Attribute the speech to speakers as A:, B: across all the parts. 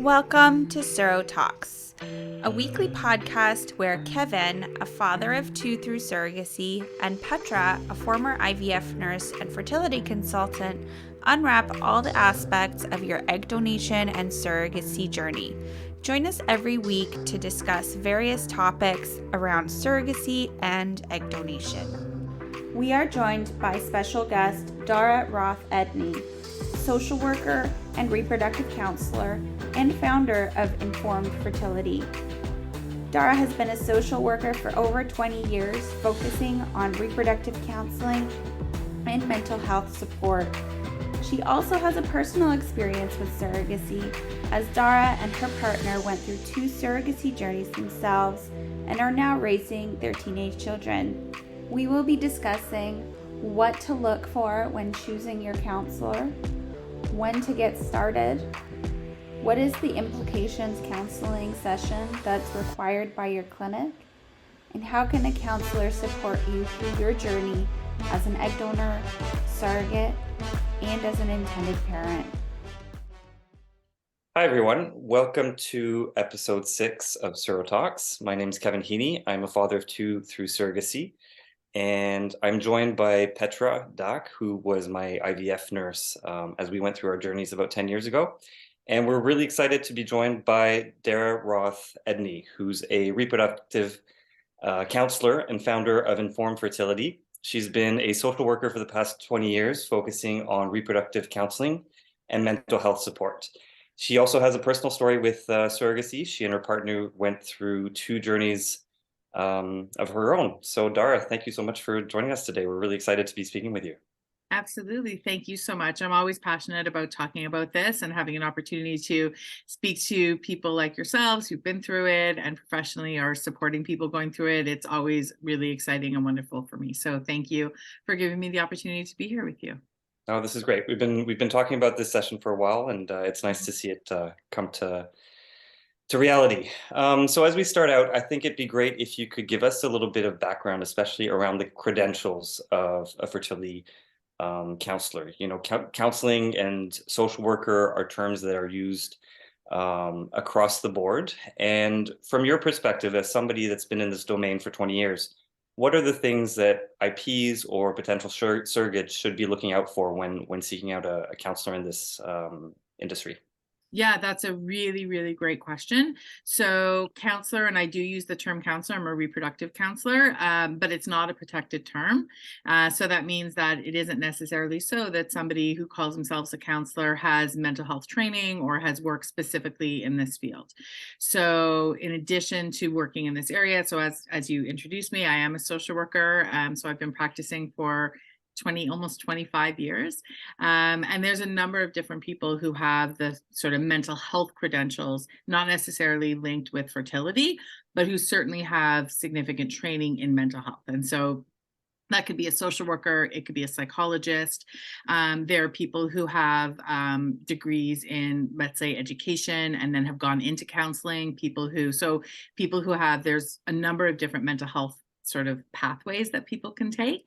A: Welcome to SurroTalks, a weekly podcast where Kevin, a father of two through surrogacy, and Petra, a former IVF nurse and fertility consultant, unwrap all the aspects of your egg donation and surrogacy journey. Join us every week to discuss various topics around surrogacy and egg donation. We are joined by special guest Dara Roth Edney, social worker and reproductive counselor, and founder of Informed Fertility. Dara has been a social worker for over 20 years, focusing on reproductive counseling and mental health support. She also has a personal experience with surrogacy, as Dara and her partner went through two surrogacy journeys themselves and are now raising their teenage children. We will be discussing what to look for when choosing your counselor, when to get started, what is the implications counseling session that's required by your clinic, and how can a counselor support you through your journey as an egg donor, surrogate, and as an intended parent.
B: Hi everyone, welcome to episode 6 of SurroTalks. My name is Kevin and Petra. I'm a father of two through surrogacy, and I'm joined by Petra, who was my IVF nurse as we went through our journeys about 10 years ago. And we're really excited to be joined by Dara Roth Edney, who's a reproductive counselor and founder of Informed Fertility. She's been a social worker for the past 20 years, focusing on reproductive counseling and mental health support. She also has a personal story with surrogacy. She and her partner went through two journeys of her own. So Dara, thank you so much for joining us today. We're really excited to be speaking with you.
C: Absolutely. Thank you so much. I'm always passionate about talking about this and having an opportunity to speak to people like yourselves who've been through it and professionally are supporting people going through it. It's always really exciting and wonderful for me. So thank you for giving me the opportunity to be here with you.
B: Oh, this is great. We've been talking about this session for a while, and it's nice to see it come to reality. So as we start out, I think it'd be great if you could give us a little bit of background, especially around the credentials of a fertility counselor. You know, counseling and social worker are terms that are used across the board. And from your perspective, as somebody that's been in this domain for 20 years, what are the things that IPs or potential surrogates should be looking out for when seeking out a counselor in this industry?
C: Yeah, that's a really, really great question. So counselor, and I do use the term counselor, I'm a reproductive counselor, but it's not a protected term. So that means that it isn't necessarily so that somebody who calls themselves a counselor has mental health training or has worked specifically in this field. So in addition to working in this area, so as you introduced me, I am a social worker. So I've been practicing for almost 25 years. And there's a number of different people who have the sort of mental health credentials, not necessarily linked with fertility, but who certainly have significant training in mental health. And so that could be a social worker, it could be a psychologist. There are people who have degrees in, let's say, education and then have gone into counseling, people who have, there's a number of different mental health sort of pathways that people can take.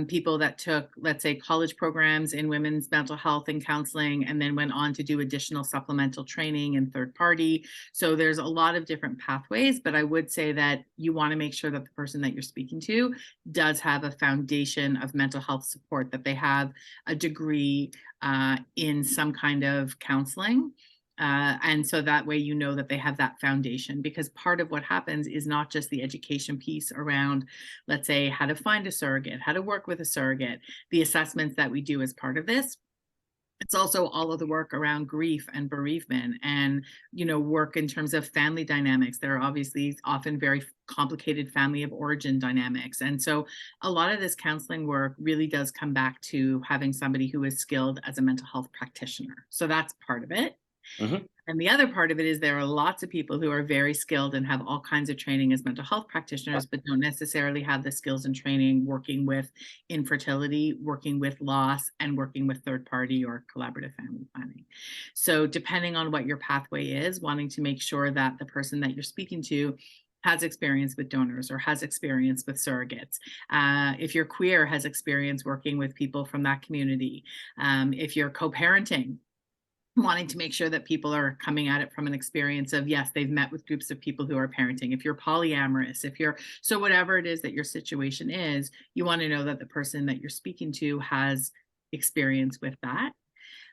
C: People that took, let's say, college programs in women's mental health and counseling, and then went on to do additional supplemental training and third party. So there's a lot of different pathways, but I would say that you want to make sure that the person that you're speaking to does have a foundation of mental health support, that they have a degree in some kind of counseling. And so that way, you know that they have that foundation, because part of what happens is not just the education piece around, let's say, how to find a surrogate, how to work with a surrogate, the assessments that we do as part of this. It's also all of the work around grief and bereavement and, work in terms of family dynamics. There are obviously often very complicated family of origin dynamics. And so a lot of this counseling work really does come back to having somebody who is skilled as a mental health practitioner. So that's part of it.
B: Mm-hmm.
C: And the other part of it is there are lots of people who are very skilled and have all kinds of training as mental health practitioners, but don't necessarily have the skills and training working with infertility, working with loss, and working with third party or collaborative family planning. So depending on what your pathway is, wanting to make sure that the person that you're speaking to has experience with donors or has experience with surrogates. If you're queer, has experience working with people from that community. If you're co-parenting, wanting to make sure that people are coming at it from an experience of, yes, they've met with groups of people who are parenting. If you're polyamorous, so whatever it is that your situation is, you want to know that the person that you're speaking to has experience with that.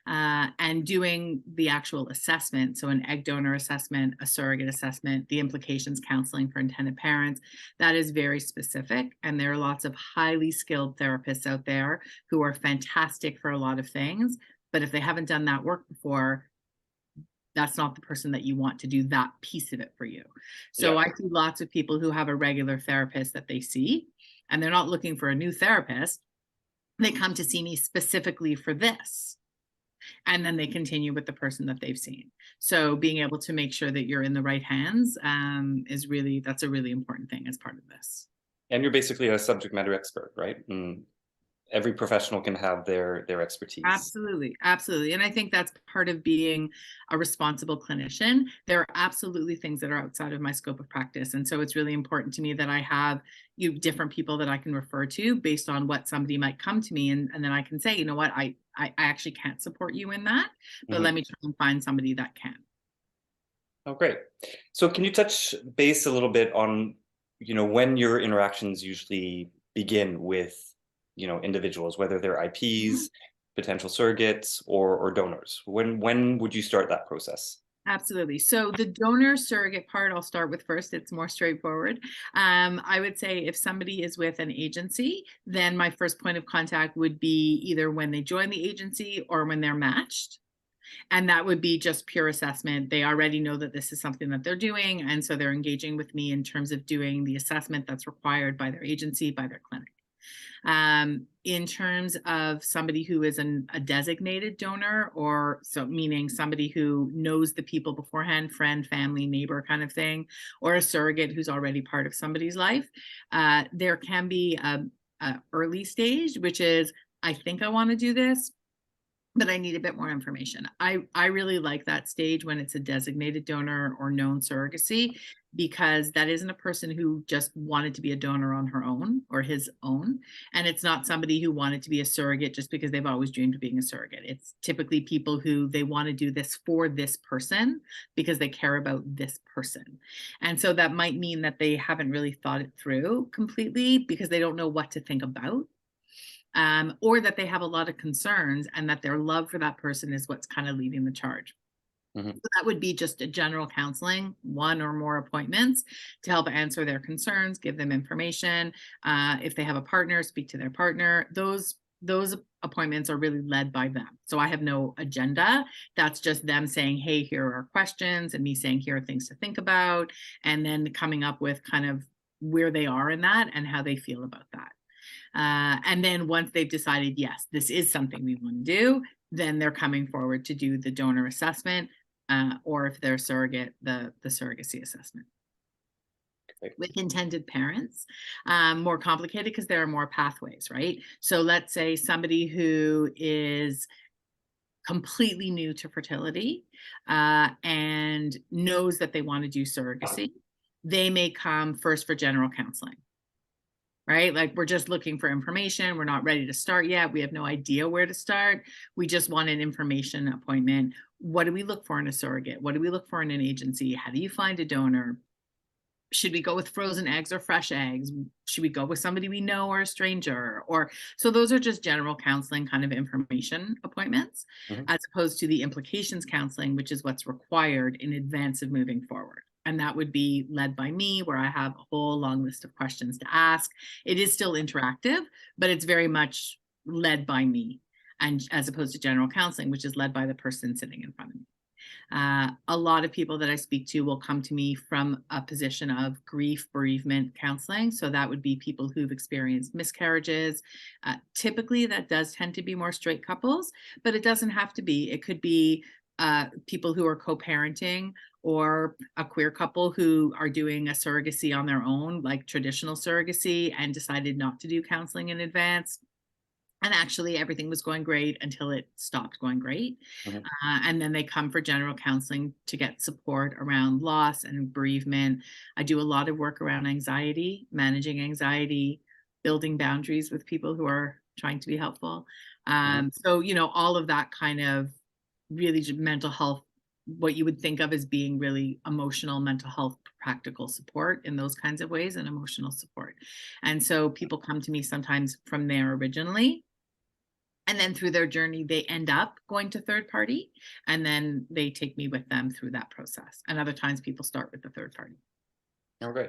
C: And doing the actual assessment, so an egg donor assessment, a surrogate assessment, the implications counseling for intended parents, that is very specific. And there are lots of highly skilled therapists out there who are fantastic for a lot of things. But if they haven't done that work before, that's not the person that you want to do that piece of it for you. So I see lots of people who have a regular therapist that they see, and they're not looking for a new therapist. They come to see me specifically for this. And then they continue with the person that they've seen. So being able to make sure that you're in the right hands that's a really important thing as part of this.
B: And you're basically a subject matter expert, right? Every professional can have their expertise.
C: Absolutely. Absolutely. And I think that's part of being a responsible clinician. There are absolutely things that are outside of my scope of practice. And so it's really important to me that I have different people that I can refer to based on what somebody might come to me. And then I can say, you know what, I actually can't support you in that, but let me try and find somebody that can.
B: Oh, great. So can you touch base a little bit on, when your interactions usually begin with individuals, whether they're IPs, potential surrogates, or donors? When would you start that process?
C: Absolutely. So the donor surrogate part, I'll start with first. It's more straightforward. I would say if somebody is with an agency, then my first point of contact would be either when they join the agency or when they're matched. And that would be just pure assessment. They already know that this is something that they're doing. And so they're engaging with me in terms of doing the assessment that's required by their agency, by their clinic. In terms of somebody who is a designated donor, or so meaning somebody who knows the people beforehand, friend, family, neighbor kind of thing, or a surrogate who's already part of somebody's life, there can be a early stage, which is, I think I want to do this, but I need a bit more information. I really like that stage when it's a designated donor or known surrogacy, because that isn't a person who just wanted to be a donor on her own or his own. And it's not somebody who wanted to be a surrogate just because they've always dreamed of being a surrogate. It's typically people who they want to do this for this person because they care about this person. And so that might mean that they haven't really thought it through completely because they don't know what to think about. Or that they have a lot of concerns and that their love for that person is what's kind of leading the charge. So that would be just a general counseling, one or more appointments to help answer their concerns, give them information. If they have a partner, speak to their partner. Those appointments are really led by them. So I have no agenda. That's just them saying, hey, here are questions, and me saying, here are things to think about, and then coming up with kind of where they are in that and how they feel about that. And then once they've decided, yes, this is something we want to do, then they're coming forward to do the donor assessment, or if they're a surrogate, the surrogacy assessment. Okay. With intended parents, more complicated because there are more pathways, right? So let's say somebody who is completely new to fertility and knows that they want to do surrogacy, they may come first for general counseling. Right? Like, we're just looking for information. We're not ready to start yet. We have no idea where to start. We just want an information appointment. What do we look for in a surrogate? What do we look for in an agency? How do you find a donor? Should we go with frozen eggs or fresh eggs? Should we go with somebody we know or a stranger? So those are just general counseling kind of information appointments, as opposed to the implications counseling, which is what's required in advance of moving forward. And that would be led by me, where I have a whole long list of questions to ask. It is still interactive, but it's very much led by me, and as opposed to general counseling, which is led by the person sitting in front of me. A lot of people that I speak to will come to me from a position of grief bereavement counseling. So that would be people who've experienced miscarriages. Typically, that does tend to be more straight couples, but it doesn't have to be. It could be people who are co-parenting, or a queer couple who are doing a surrogacy on their own, like traditional surrogacy, and decided not to do counseling in advance. And actually everything was going great until it stopped going great. And then they come for general counseling to get support around loss and bereavement. I do a lot of work around anxiety, managing anxiety, building boundaries with people who are trying to be helpful. So, all of that kind of really mental health, what you would think of as being really emotional mental health practical support in those kinds of ways, and emotional support. And so people come to me sometimes from there originally, and then through their journey they end up going to third party, and then they take me with them through that process. And other times people start with the third party.
B: Okay.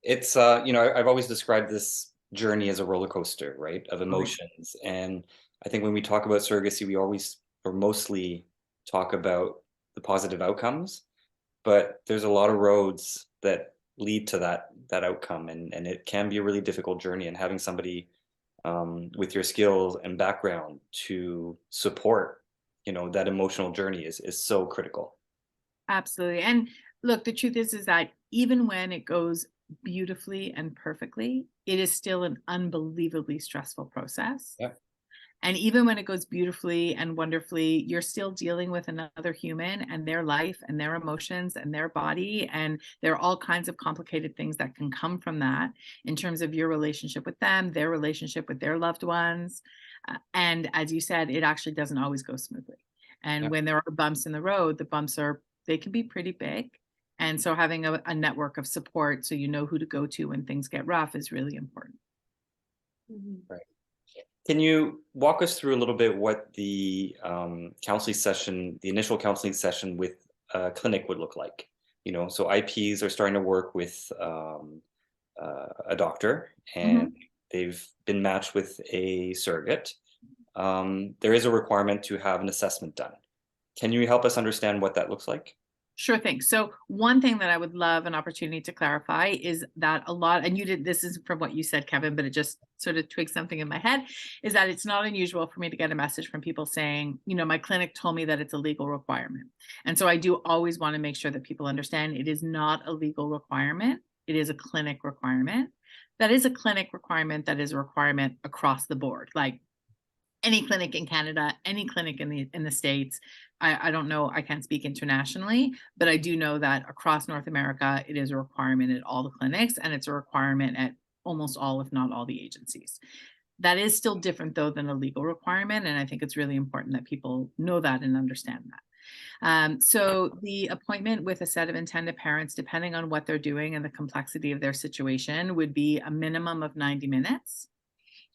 B: It's I've always described this journey as a roller coaster, right, of
C: Okay.
B: emotions. And I think when we talk about surrogacy, we always or mostly talk about the positive outcomes, but there's a lot of roads that lead to that outcome, and it can be a really difficult journey. And having somebody with your skills and background to support, that emotional journey is so critical.
C: Absolutely. And look, the truth is that even when it goes beautifully and perfectly, it is still an unbelievably stressful process.
B: Yeah.
C: And even when it goes beautifully and wonderfully, you're still dealing with another human and their life and their emotions and their body. And there are all kinds of complicated things that can come from that in terms of your relationship with them, their relationship with their loved ones. And as you said, it actually doesn't always go smoothly. And
B: Yeah.
C: when there are bumps in the road, they can be pretty big. And so having a network of support so you know who to go to when things get rough is really important.
B: Right. Can you walk us through a little bit what the the initial counseling session with a clinic would look like? So IPs are starting to work with a doctor, and
C: Mhm.
B: they've been matched with a surrogate. There is a requirement to have an assessment done. Can you help us understand what that looks like?
C: Sure thing. So one thing that I would love an opportunity to clarify is that a lot, and you did, this is from what you said, Kevin, but it just sort of twigged something in my head, is that it's not unusual for me to get a message from people saying, my clinic told me that it's a legal requirement. And so I do always want to make sure that people understand it is not a legal requirement. It is a clinic requirement. That is a clinic requirement. That is a requirement across the board. Like any clinic in Canada, any clinic in the States. I don't know, I can't speak internationally, but I do know that across North America, it is a requirement at all the clinics, and it's a requirement at almost all, if not all, the agencies. That is still different though than a legal requirement, and I think it's really important that people know that and understand that. So the appointment with a set of intended parents, depending on what they're doing and the complexity of their situation, would be a minimum of 90 minutes.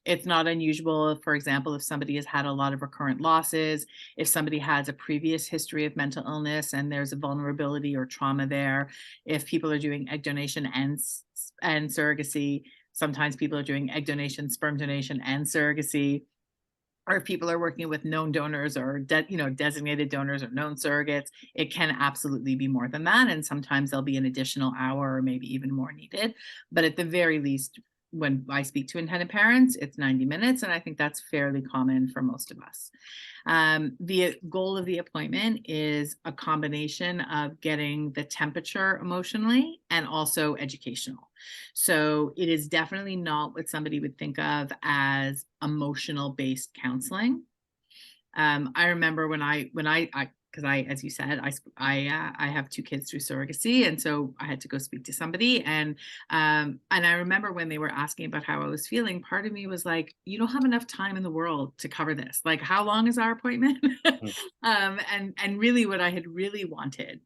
C: It's not unusual, for example, if somebody has had a lot of recurrent losses, if somebody has a previous history of mental illness and there's a vulnerability or trauma there, if people are doing egg donation and surrogacy, sometimes people are doing egg donation, sperm donation, and surrogacy, or if people are working with known donors or designated donors or known surrogates, it can absolutely be more than that. And sometimes there'll be an additional hour or maybe even more needed. But at the very least, when I speak to intended parents, it's 90 minutes. And I think that's fairly common for most of us. The goal of the appointment is a combination of getting the temperature emotionally and also educational. So it is definitely not what somebody would think of as emotional based counseling. I remember when because as you said, I have two kids through surrogacy, and so I had to go speak to somebody, and I remember when they were asking about how I was feeling, part of me was like, you don't have enough time in the world to cover this. Like, how long is our appointment?
B: Mm.
C: And really, what I had really wanted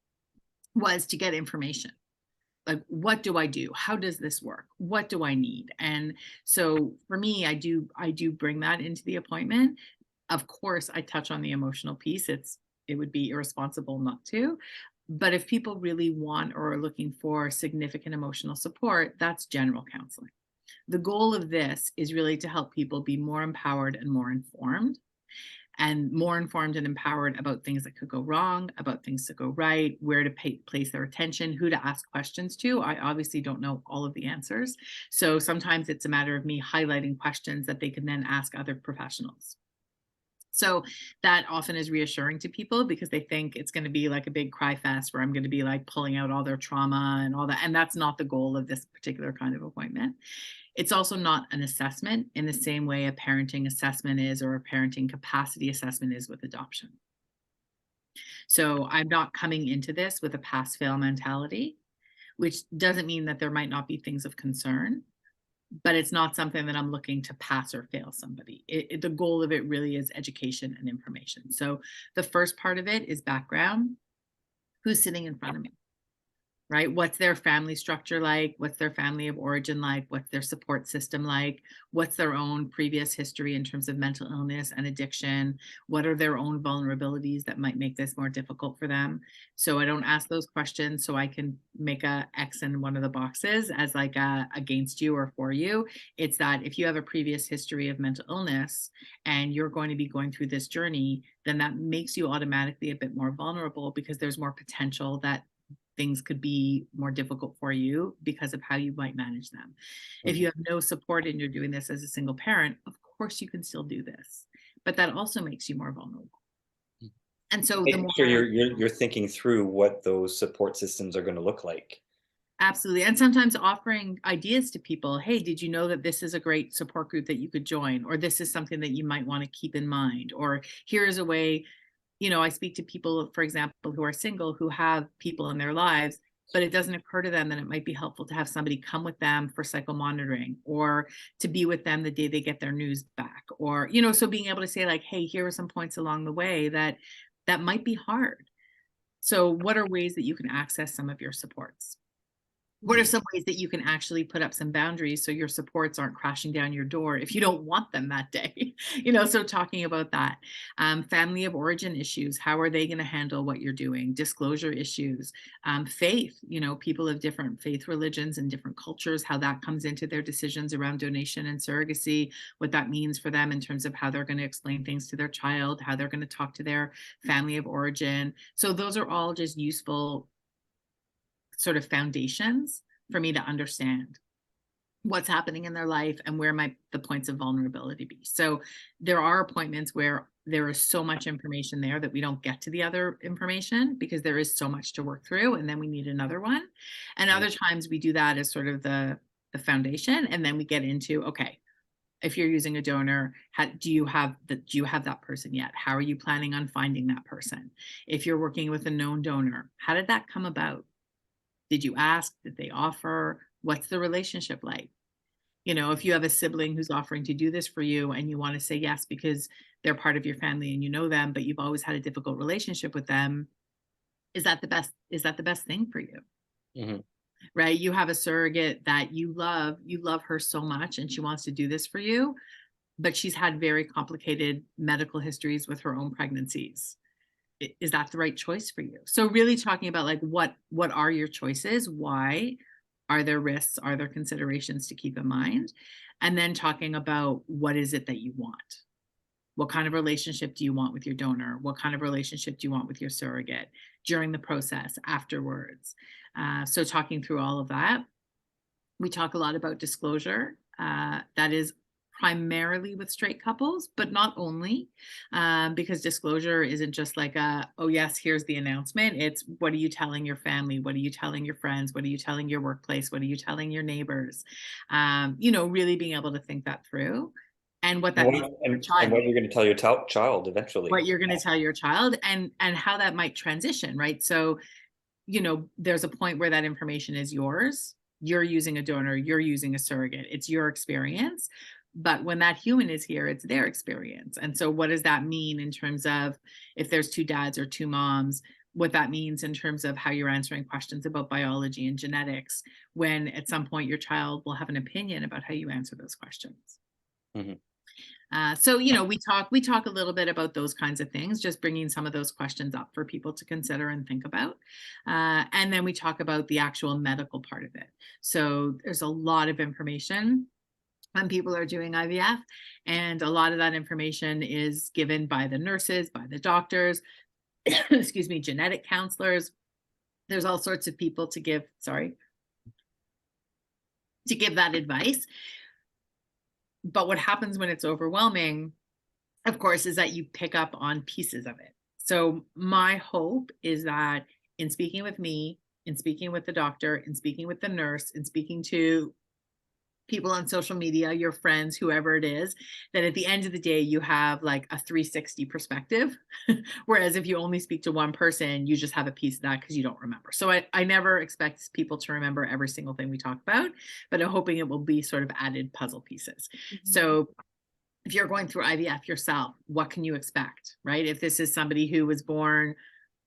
C: was to get information. Like, what do I do? How does this work? What do I need? And so for me, I do bring that into the appointment. Of course, I touch on the emotional piece. It would be irresponsible not to. But if people really want or are looking for significant emotional support, that's general counseling. The goal of this is really to help people be more empowered and more informed, and empowered about things that could go wrong, about things to go right, where to place their attention, who to ask questions to. I obviously don't know all of the answers. So sometimes it's a matter of me highlighting questions that they can then ask other professionals. So that often is reassuring to people because they think it's going to be like a big cry fest where I'm going to be like pulling out all their trauma and all that. And that's not the goal of this particular kind of appointment. It's also not an assessment in the same way a parenting assessment is, or a parenting capacity assessment is with adoption. So I'm not coming into this with a pass fail mentality, which doesn't mean that there might not be things of concern. but it's not something that I'm looking to pass or fail somebody. The goal of it really is education and information. So the first part of it is background. Who's sitting in front of me? Right? What's their family structure like? What's their family of origin like? What's their support system like? What's their own previous history in terms of mental illness and addiction? What are their own vulnerabilities that might make this more difficult for them? So I don't ask those questions so I can make a X in one of the boxes as like a against you or for you. It's that if you have a previous history of mental illness and you're going to be going through this journey, then that makes you automatically a bit more vulnerable because there's more potential that things could be more difficult for you because of how you might manage them. If you have no support and you're doing this as a single parent, of course you can still do this, but that also makes you more vulnerable. And so the
B: Making
C: more
B: sure you're thinking through what those support systems are going to look like.
C: absolutely, and sometimes offering ideas to people, hey, did you know that this is a great support group that you could join, or this is something that you might want to keep in mind, or here's a way. I speak to people, for example, who are single, who have people in their lives, but it doesn't occur to them that it might be helpful to have somebody come with them for psychomonitoring or to be with them the day they get their news back. Or, so being able to say like, hey, here are some points along the way that might be hard. So what are ways that you can access some of your supports? What are some ways that you can actually put up some boundaries so your supports aren't crashing down your door if you don't want them that day? So talking about that. Family of origin issues, how are they going to handle what you're doing? Disclosure issues, faith, people of different faith religions and different cultures, how that comes into their decisions around donation and surrogacy, what that means for them in terms of how they're going to explain things to their child, how they're going to talk to their family of origin. So those are all just useful sort of foundations for me to understand what's happening in their life and where might the points of vulnerability be. So there are appointments where there is so much information there that we don't get to the other information because there is so much to work through, and then we need another one. And other times we do that as sort of the foundation, and then we get into, okay, if you're using a donor, do you have that person yet? How are you planning on finding that person? If you're working with a known donor, how did that come about? Did you ask? Did they offer? What's the relationship like? If you have a sibling who's offering to do this for you and you want to say yes because they're part of your family and you know them, but you've always had a difficult relationship with them, is that the best thing for you?
B: Mm-hmm.
C: Right? You have a surrogate that you love her so much and she wants to do this for you, but she's had very complicated medical histories with her own pregnancies. Is that the right choice for you? So really talking about like what are your choices? Why? Are there risks? Are there considerations to keep in mind? And then talking about what is it that you want? What kind of relationship do you want with your donor? What kind of relationship do you want with your surrogate during the process, afterwards? So talking through all of that. We talk a lot about disclosure. That is primarily with straight couples, but not only, because disclosure isn't just like oh yes, here's the announcement. It's what are you telling your family? What are you telling your friends? What are you telling your workplace? What are you telling your neighbors? Really being able to think that through and what that means for your child.
B: And what you're going to tell your child eventually.
C: What you're going to tell your child and how that might transition, right? So, there's a point where that information is yours. You're using a donor, you're using a surrogate. It's your experience. But when that human is here, it's their experience. And so what does that mean in terms of if there's two dads or two moms, what that means in terms of how you're answering questions about biology and genetics, when at some point your child will have an opinion about how you answer those questions.
B: Mm-hmm.
C: So, we talk a little bit about those kinds of things, just bringing some of those questions up for people to consider and think about. And then we talk about the actual medical part of it. So there's a lot of information when people are doing IVF, and a lot of that information is given by the nurses, by the doctors, excuse me, genetic counselors. There's all sorts of people to give that advice. But what happens when it's overwhelming, of course, is that you pick up on pieces of it. So my hope is that in speaking with me, in speaking with the doctor, in speaking with the nurse, in speaking to people on social media, your friends, whoever it is, that at the end of the day, you have like a 360 perspective. Whereas if you only speak to one person, you just have a piece of that because you don't remember. So I never expect people to remember every single thing we talk about, but I'm hoping it will be sort of added puzzle pieces. So if you're going through IVF yourself, what can you expect, right? If this is somebody who was born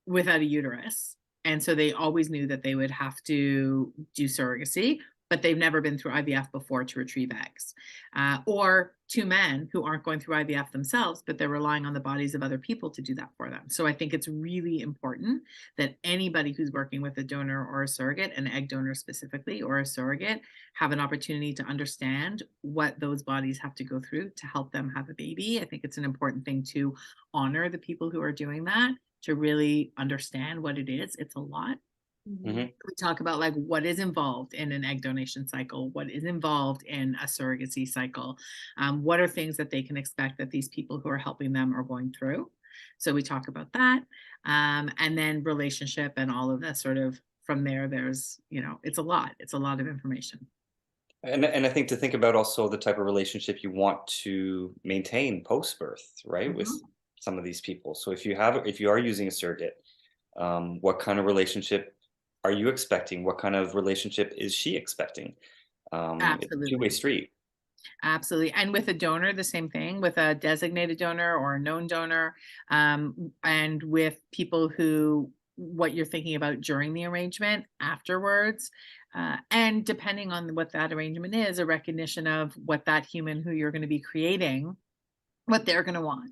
C: without a uterus, and so they always knew that they would have to do surrogacy, but they've never been through IVF before to retrieve eggs. Or two men who aren't going through IVF themselves, but they're relying on the bodies of other people to do that for them. So I think it's really important that anybody who's working with a donor or a surrogate, an egg donor specifically, or a surrogate, have an opportunity to understand what those bodies have to go through to help them have a baby. I think it's an important thing to honor the people who are doing that, to really understand what it is. It's a lot.
B: Mm-hmm.
C: We talk about like what is involved in an egg donation cycle, what is involved in a surrogacy cycle, what are things that they can expect that these people who are helping them are going through. So we talk about that, and then relationship and all of that sort of from there. There's, it's a lot of information.
B: And I think to think about also the type of relationship you want to maintain post-birth, right, with some of these people. So if you are using a surrogate, what kind of relationship are you expecting? What kind of relationship is she expecting? It's a two-way street.
C: Absolutely. And with a donor, the same thing, with a designated donor or a known donor, and with people who, what you're thinking about during the arrangement, afterwards, and depending on what that arrangement is, a recognition of what that human who you're going to be creating, what they're going to want.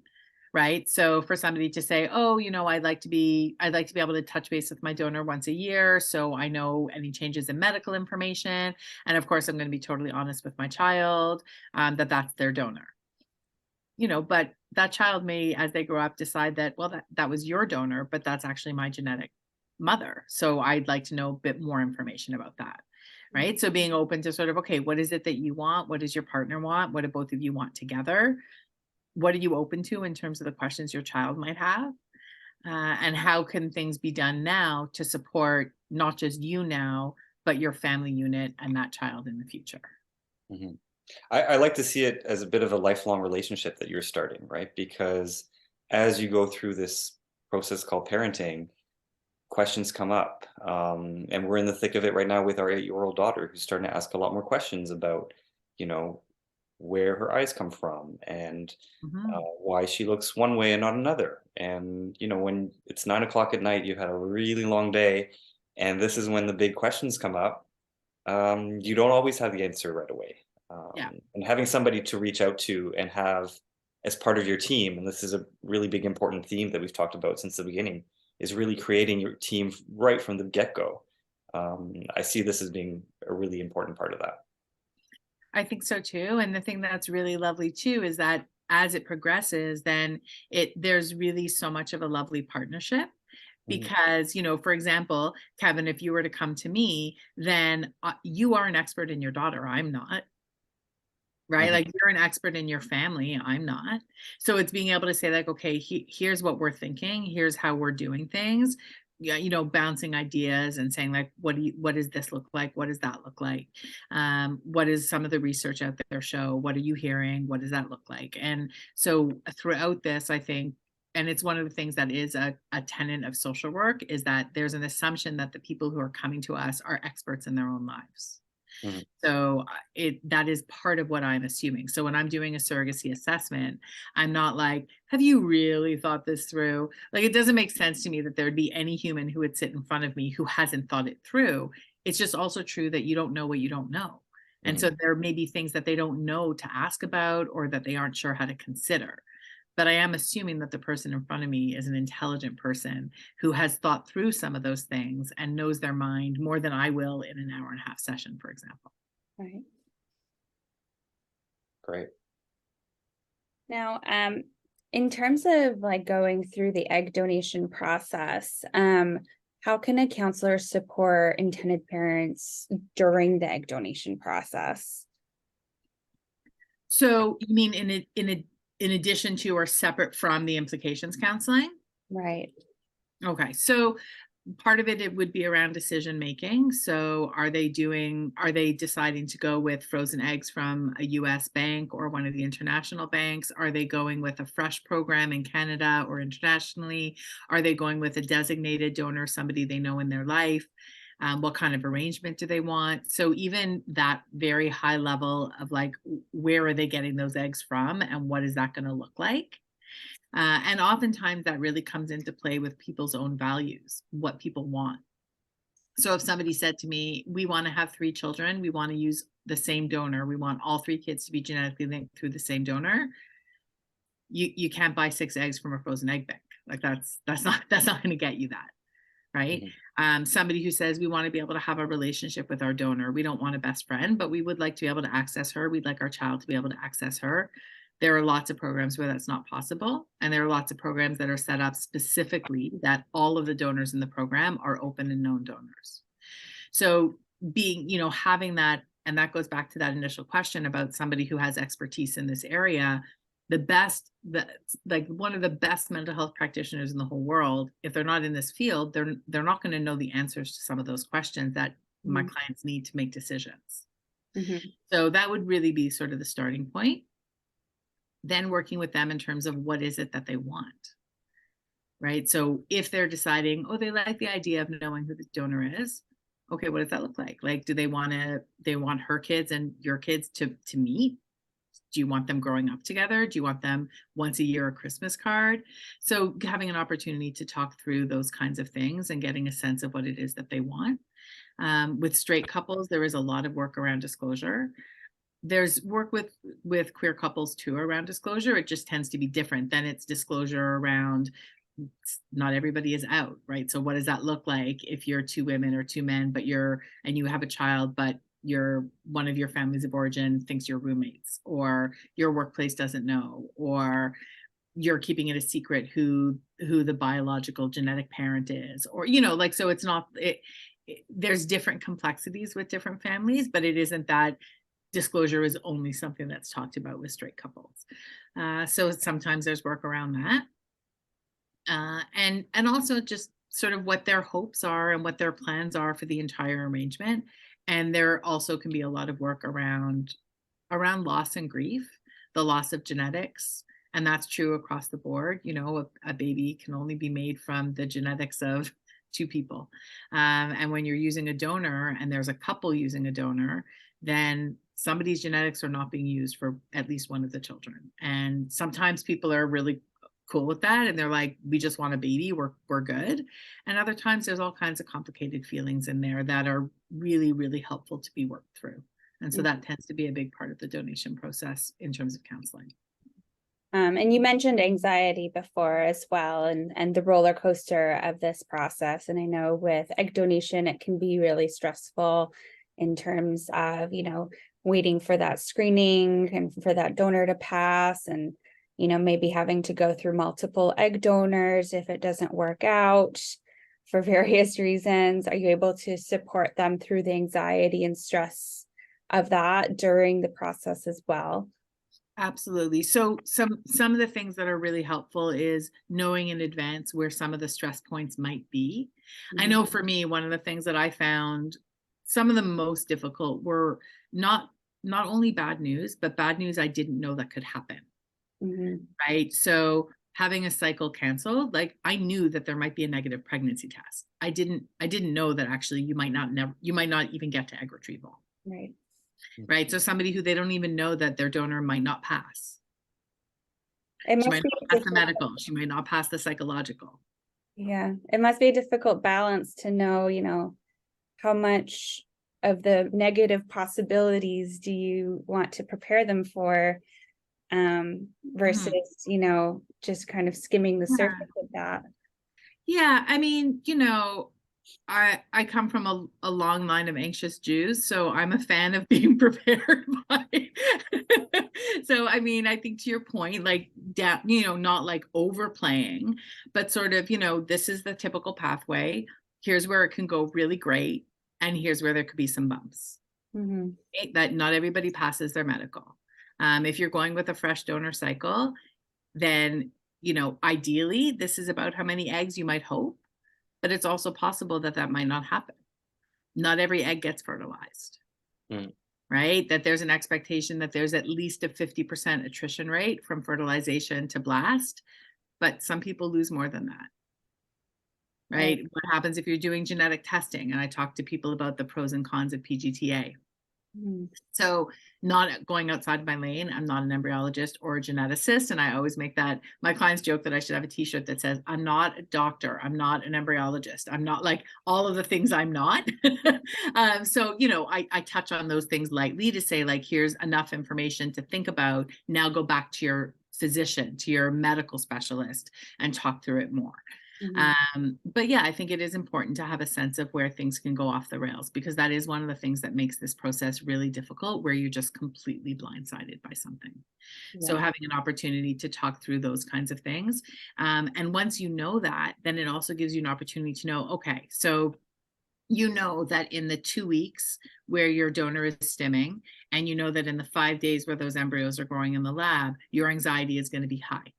C: Right. So for somebody to say, oh, I'd like to be able to touch base with my donor once a year, so I know any changes in medical information. And of course, I'm going to be totally honest with my child, that that's their donor. But that child may, as they grow up, decide that, well, that was your donor, but that's actually my genetic mother. So I'd like to know a bit more information about that. Right. So being open to sort of, okay, what is it that you want? What does your partner want? What do both of you want together? What are you open to in terms of the questions your child might have? And how can things be done now to support not just you now, but your family unit and that child in the future?
B: Mm-hmm. I like to see it as a bit of a lifelong relationship that you're starting, right? Because as you go through this process called parenting, questions come up. And we're in the thick of it right now with our 8-year-old daughter who's starting to ask a lot more questions about, where her eyes come from and why she looks one way and not another. And, when it's 9 o'clock at night, you've had a really long day, and this is when the big questions come up. You don't always have the answer right away. And having somebody to reach out to and have as part of your team, and this is a really big important theme that we've talked about since the beginning, is really creating your team right from the get-go. I see this as being a really important part of that.
C: I think so too. And the thing that's really lovely too is that as it progresses, then there's really so much of a lovely partnership. Because, for example, Kevin, if you were to come to me, then you are an expert in your daughter. I'm not. Right. Like you're an expert in your family. I'm not. So it's being able to say like, okay, here's what we're thinking. Here's how we're doing things. Yeah, bouncing ideas and saying like, what does this look like? What does that look like? What is some of the research out there show? What are you hearing? What does that look like? And so throughout this, I think, and it's one of the things that is a tenet of social work, is that there's an assumption that the people who are coming to us are experts in their own lives. So that is part of what I'm assuming. So when I'm doing a surrogacy assessment, I'm not like, have you really thought this through? Like, it doesn't make sense to me that there'd be any human who would sit in front of me who hasn't thought it through. It's just also true that you don't know what you don't know. And so there may be things that they don't know to ask about or that they aren't sure how to consider. But I am assuming that the person in front of me is an intelligent person who has thought through some of those things and knows their mind more than I will in an 1.5-hour session, for example.
A: Right.
B: Great.
A: Now, in terms of like going through the egg donation process, how can a counselor support intended parents during the egg donation process?
C: So you mean in addition to or separate from the implications counseling?
A: Right.
C: Okay. So part of it would be around decision making. So are they deciding to go with frozen eggs from a US bank or one of the international banks? Are they going with a fresh program in Canada or internationally? Are they going with a designated donor, somebody they know in their life? What kind of arrangement do they want? So even that very high level of like, where are they getting those eggs from and what is that going to look like? And oftentimes that really comes into play with people's own values, what people want. So if somebody said to me, we want to have 3 children, we want to use the same donor, we want all 3 kids to be genetically linked through the same donor, you can't buy 6 eggs from a frozen egg bank. Like that's not going to get you that, right? Somebody who says we want to be able to have a relationship with our donor, we don't want a best friend, but we would like to be able to access her, we'd like our child to be able to access her. There are lots of programs where that's not possible. And there are lots of programs that are set up specifically that all of the donors in the program are open and known donors. So being, having that, and that goes back to that initial question about somebody who has expertise in this area, one of the best mental health practitioners in the whole world, if they're not in this field, they're not going to know the answers to some of those questions that my clients need to make decisions. So that would really be sort of the starting point. Then working with them in terms of what is it that they want, right? So if they're deciding, they like the idea of knowing who the donor is, okay, what does that look like? Like, do they want her kids and your kids to meet? Do you want them growing up together? Do you want them once a year a Christmas card? So having an opportunity to talk through those kinds of things and getting a sense of what it is that they want. With straight couples, there is a lot of work around disclosure. There's work with queer couples too around disclosure. It just tends to be different. Then it's disclosure around not everybody is out, right? So what does that look like if you're 2 women or 2 men, and you have a child, but one of your families of origin thinks you're roommates, or your workplace doesn't know, or you're keeping it a secret who the biological genetic parent is, or so it's not there's different complexities with different families, but it isn't that disclosure is only something that's talked about with straight couples. So sometimes there's work around that. And also just sort of what their hopes are and what their plans are for the entire arrangement. And there also can be a lot of work around loss and grief, the loss of genetics. And that's true across the board. A baby can only be made from the genetics of 2 people. And when you're using a donor and there's a couple using a donor, then somebody's genetics are not being used for at least one of the children. And sometimes people are really cool with that and they're like, we just want a baby, we're good. And other times there's all kinds of complicated feelings in there that are really, really helpful to be worked through. And so that tends to be a big part of the donation process in terms of counseling.
A: And you mentioned anxiety before as well, and the roller coaster of this process. And I know with egg donation, it can be really stressful in terms of, waiting for that screening and for that donor to pass, and, maybe having to go through multiple egg donors if it doesn't work out for various reasons. Are you able to support them through the anxiety and stress of that during the process as well?
C: Absolutely. So some of the things that are really helpful is knowing in advance where some of the stress points might be. I know for me, one of the things that I found some of the most difficult were not only bad news, but bad news I didn't know that could happen. Right. So having a cycle canceled, like I knew that there might be a negative pregnancy test. I didn't know that actually you might not even get to egg retrieval.
A: Right.
C: Right. So somebody who they don't even know that their donor might not pass. She might not pass the medical. She might not pass the psychological.
A: Yeah. It must be a difficult balance to know, how much of the negative possibilities do you want to prepare them for, versus, just kind of skimming the surface of that.
C: Yeah. I mean, I come from a long line of anxious Jews, so I'm a fan of being prepared by. So, I mean, I think to your point, like, not like overplaying, but sort of, this is the typical pathway. Here's where it can go really great. And here's where there could be some bumps. That not everybody passes their medical. If you're going with a fresh donor cycle, then, ideally, this is about how many eggs you might hope. but it's also possible that that might not happen. Not every egg gets fertilized, right? That there's an expectation that there's at least a 50% attrition rate from fertilization to blast, but some people lose more than that. Right? What happens if you're doing genetic testing? And I talk to people about the pros and cons of PGTA. So not going outside my lane. I'm not an embryologist or a geneticist. And I always make that, my clients joke that I should have a t-shirt that says, I'm not a doctor. I'm not an embryologist. I'm not, like, all of the things I'm not. So, you know, I touch on those things lightly to say, like, here's enough information to think about. Now go back to your physician, to your medical specialist, and talk through it more. But yeah, I think it is important to have a sense of where things can go off the rails, because that is one of the things that makes this process really difficult, where you're just completely blindsided by something. So having an opportunity to talk through those kinds of things. And once you know that, then it also gives you an opportunity to know, okay, so you know that in the 2 weeks where your donor is stimming, and you know that in the 5 days where those embryos are growing in the lab, your anxiety is going to be high.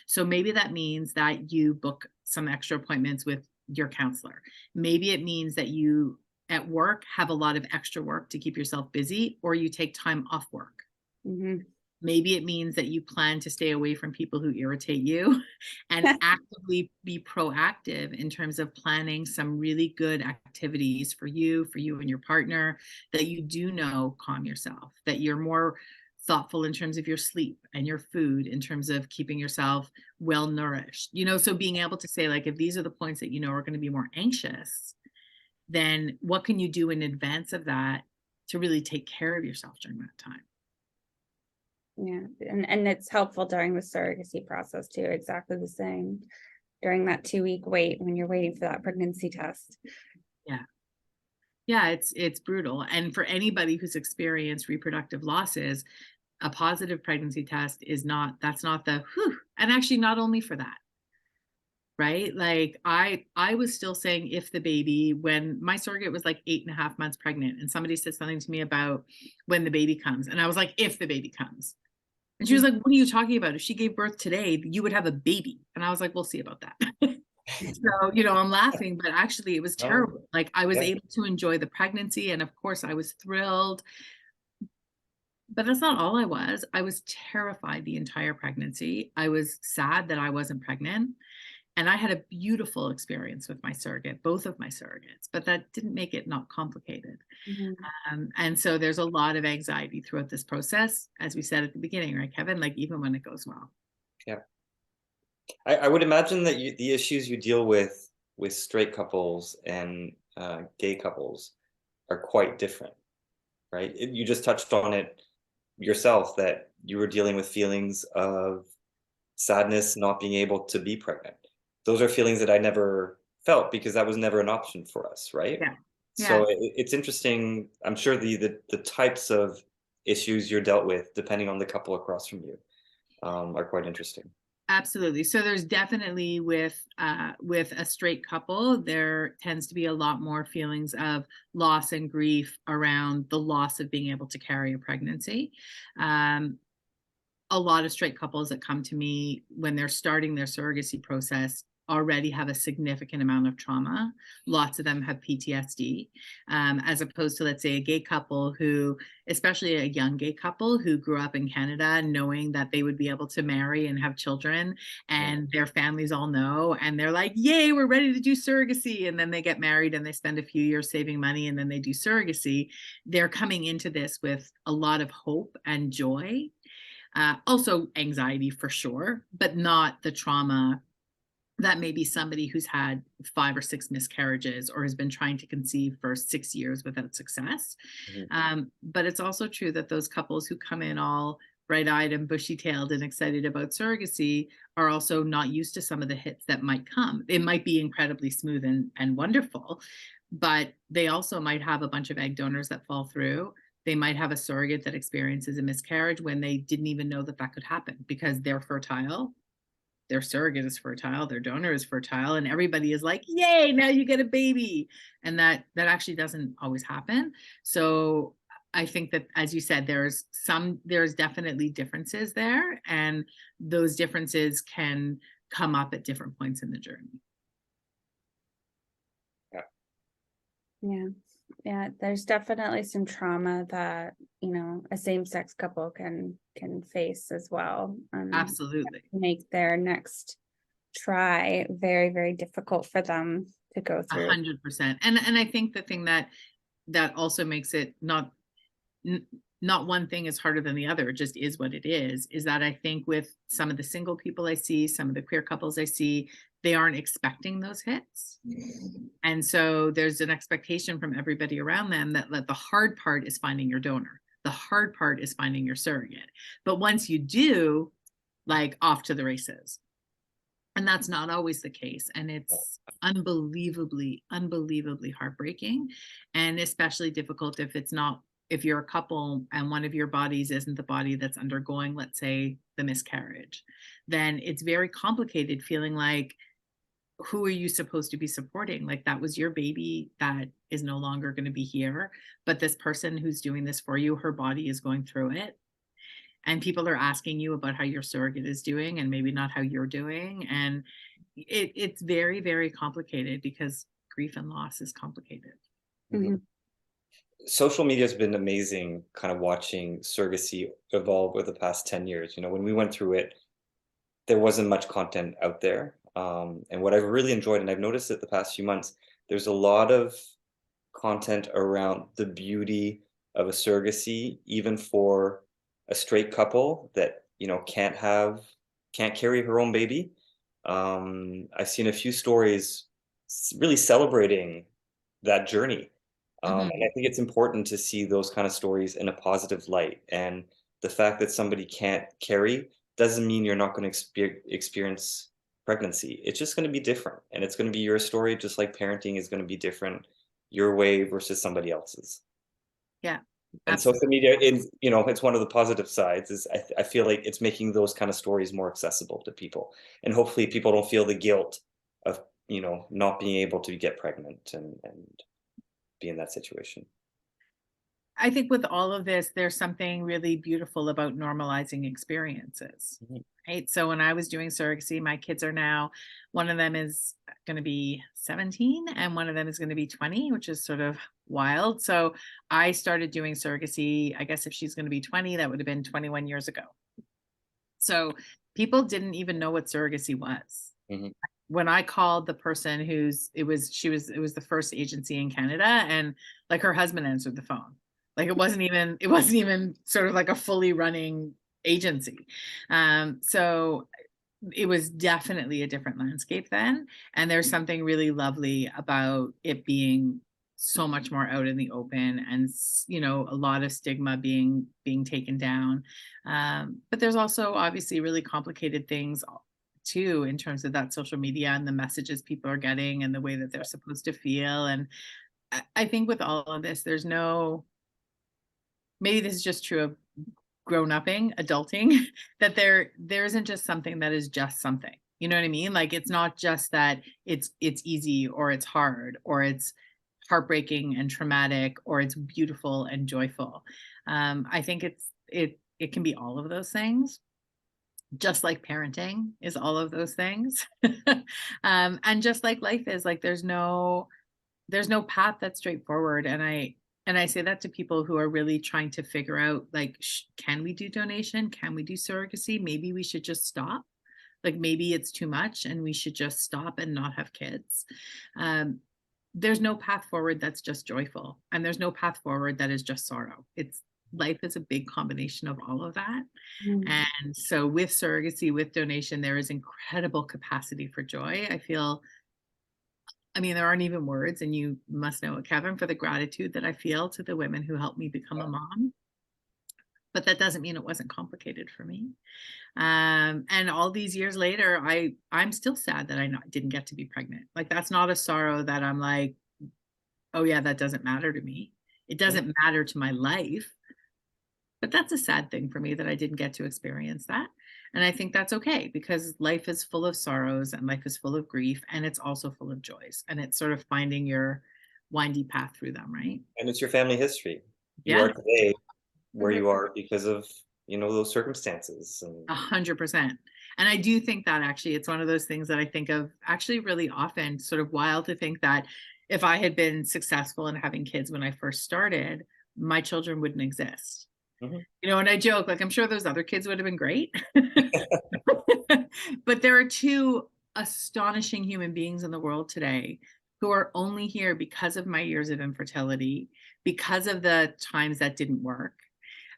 C: So maybe that means that you book some extra appointments with your counselor. Maybe it means that you at work have a lot of extra work to keep yourself busy, or you take time off work. Maybe it means that you plan to stay away from people who irritate you and actively be proactive in terms of planning some really good activities for you and your partner, that you do know calm yourself, that you're more thoughtful in terms of your sleep and your food, in terms of keeping yourself well nourished, you know. So being able to say, like, if these are the points that you know are going to be more anxious, then what can you do in advance of that to really take care of yourself during that time?
A: Yeah, and it's helpful during the surrogacy process too, exactly the same. During that 2-week wait when you're waiting for that pregnancy test.
C: Yeah, it's brutal. And for anybody who's experienced reproductive losses, a positive pregnancy test is not, that's not the whew. And actually not only for that, right? Like I was still saying if the baby, when my surrogate was like 8.5 months pregnant, and somebody said something to me about when the baby comes, and I was like, if the baby comes. And she was like, what are you talking about? If she gave birth today, you would have a baby. And I was like, we'll see about that. So, you know, I'm laughing, but actually it was terrible. Like I was able to enjoy the pregnancy, and of course I was thrilled. But that's not all I was. I was terrified the entire pregnancy. I was sad that I wasn't pregnant. And I had a beautiful experience with my surrogate, both of my surrogates, but that didn't make it not complicated. And so there's a lot of anxiety throughout this process, as we said at the beginning, right, Kevin? Like even when it goes well.
B: Yeah. I would imagine that the issues you deal with straight couples and gay couples are quite different, right? You just touched on it yourself, that you were dealing with feelings of sadness, not being able to be pregnant. Those are feelings that I never felt because that was never an option for us, right? So it's interesting. I'm sure the types of issues you're dealt with, depending on the couple across from you, are quite interesting.
C: Absolutely. So there's definitely with a straight couple, there tends to be a lot more feelings of loss and grief around the loss of being able to carry a pregnancy. A lot of straight couples that come to me when they're starting their surrogacy process already have a significant amount of trauma. Lots of them have PTSD, as opposed to, let's say, a gay couple who, especially a young gay couple who grew up in Canada knowing that they would be able to marry and have children, and their families all know, and they're like, yay, we're ready to do surrogacy. And then they get married and they spend a few years saving money, and then they do surrogacy. They're coming into this with a lot of hope and joy. Also anxiety for sure, but not the trauma that maybe somebody who's had 5 or 6 miscarriages or has been trying to conceive for 6 years without success. But it's also true that those couples who come in all bright-eyed and bushy-tailed and excited about surrogacy are also not used to some of the hits that might come. It might be incredibly smooth and wonderful, but they also might have a bunch of egg donors that fall through. They might have a surrogate that experiences a miscarriage when they didn't even know that that could happen because they're fertile. Their surrogate is fertile, their donor is fertile, and everybody is like, yay, now you get a baby. And that actually doesn't always happen. So I think that, as you said, there's definitely differences there, and those differences can come up at different points in the journey.
A: Yeah. Yeah. There's definitely some trauma that, a same-sex couple can face as well.
C: Absolutely.
A: Make their next try very, very difficult for them to go through.
C: 100%. And I think the thing that also makes it not one thing is harder than the other, it just is what it is that I think with some of the single people I see, some of the queer couples I see, they aren't expecting those hits. And so there's an expectation from everybody around them that the hard part is finding your donor. The hard part is finding your surrogate. But once you do, like, off to the races. And that's not always the case. And it's unbelievably heartbreaking, and especially difficult if you're a couple and one of your bodies isn't the body that's undergoing, let's say, the miscarriage. Then it's very complicated, feeling like, who are you supposed to be supporting? Like, that was your baby that is no longer going to be here, but this person who's doing this for you, her body is going through it. And people are asking you about how your surrogate is doing and maybe not how you're doing. And it's very, very complicated, because grief and loss is complicated.
A: Mhm.
B: Social media has been amazing, kind of watching surrogacy evolve over the past 10 years. When we went through it, there wasn't much content out there. And what I've really enjoyed, and I've noticed it the past few months, there's a lot of content around the beauty of a surrogacy, even for a straight couple that, can't carry her own baby. I've seen a few stories really celebrating that journey. And I think it's important to see those kind of stories in a positive light. And the fact that somebody can't carry doesn't mean you're not going to experience pregnancy. It's just going to be different. And it's going to be your story, just like parenting is going to be different your way versus somebody else's.
C: Yeah,
B: And
C: absolutely.
B: social media is, it's one of the positive sides is I feel like it's making those kind of stories more accessible to people. And hopefully people don't feel the guilt of, not being able to get pregnant and be in that situation.
C: I think with all of this, there's something really beautiful about normalizing experiences,
B: Mhm.
C: right? So when I was doing surrogacy, my kids are now, one of them is going to be 17 and one of them is going to be 20, which is sort of wild. So I started doing surrogacy, I guess if she's going to be 20, that would have been 21 years ago. So people didn't even know what surrogacy was.
B: Mhm.
C: When I called the person it was the first agency in Canada, and like, her husband answered the phone. Like, it wasn't even sort of like a fully running agency. So it was definitely a different landscape then. And there's something really lovely about it being so much more out in the open, and a lot of stigma being taken down. But there's also obviously really complicated things too, in terms of that social media and the messages people are getting and the way that they're supposed to feel. And I think with all of this, maybe this is just true of grown-upping, adulting, that there isn't just something that is just something. You know what I mean? Like, it's not just that it's easy or it's hard or it's heartbreaking and traumatic or it's beautiful and joyful. I think it can be all of those things, just like parenting is all of those things. And just like life is, like, there's no path that's straightforward. And I say that to people who are really trying to figure out, like, can we do donation? Can we do surrogacy? Maybe we should just stop. Like, maybe it's too much and we should just stop and not have kids. There's no path forward that's just joyful, and there's no path forward that is just sorrow. Life is a big combination of all of that.
A: Mhm.
C: And so with surrogacy, with donation, there is incredible capacity for joy. I mean, there aren't even words, and you must know it, Kevin, for the gratitude that I feel to the women who helped me become a mom. But that doesn't mean it wasn't complicated for me. And all these years later, I'm still sad that didn't get to be pregnant. Like, that's not a sorrow that I'm like, oh yeah, that doesn't matter to me. It doesn't matter to my life. But that's a sad thing for me, that I didn't get to experience that. And I think that's okay, because life is full of sorrows and life is full of grief, and it's also full of joys. And it's sort of finding your windy path through them, right?
B: And it's your family history. You
C: Yeah,
B: are today where
A: Mhm.
B: you are because of, those circumstances. And
C: 100%. And I do think that actually it's one of those things that I think of actually really often. Sort of wild to think that if I had been successful in having kids when I first started, my children wouldn't exist.
B: Mhm.
C: You know, and I joke, like, I'm sure those other kids would have been great. But there are two astonishing human beings in the world today who are only here because of my years of infertility, because of the times that didn't work,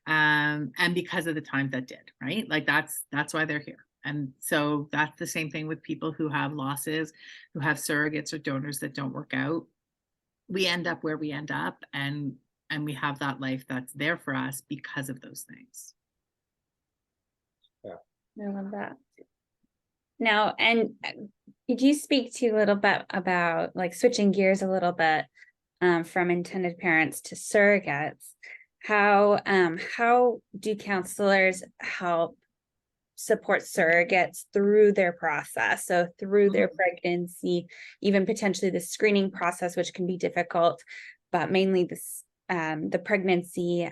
C: and because of the times that did, right? Like that's why they're here. And so that's the same thing with people who have losses, who have surrogates or donors that don't work out. We end up where we end up, and we have that life that's there for us because of those things.
B: Yeah.
A: I love that. Now, and could you speak to a little bit about, like, switching gears a little bit from intended parents to surrogates? How do counselors help support surrogates through their process? So through their pregnancy, even potentially the screening process, which can be difficult, but mainly this the pregnancy,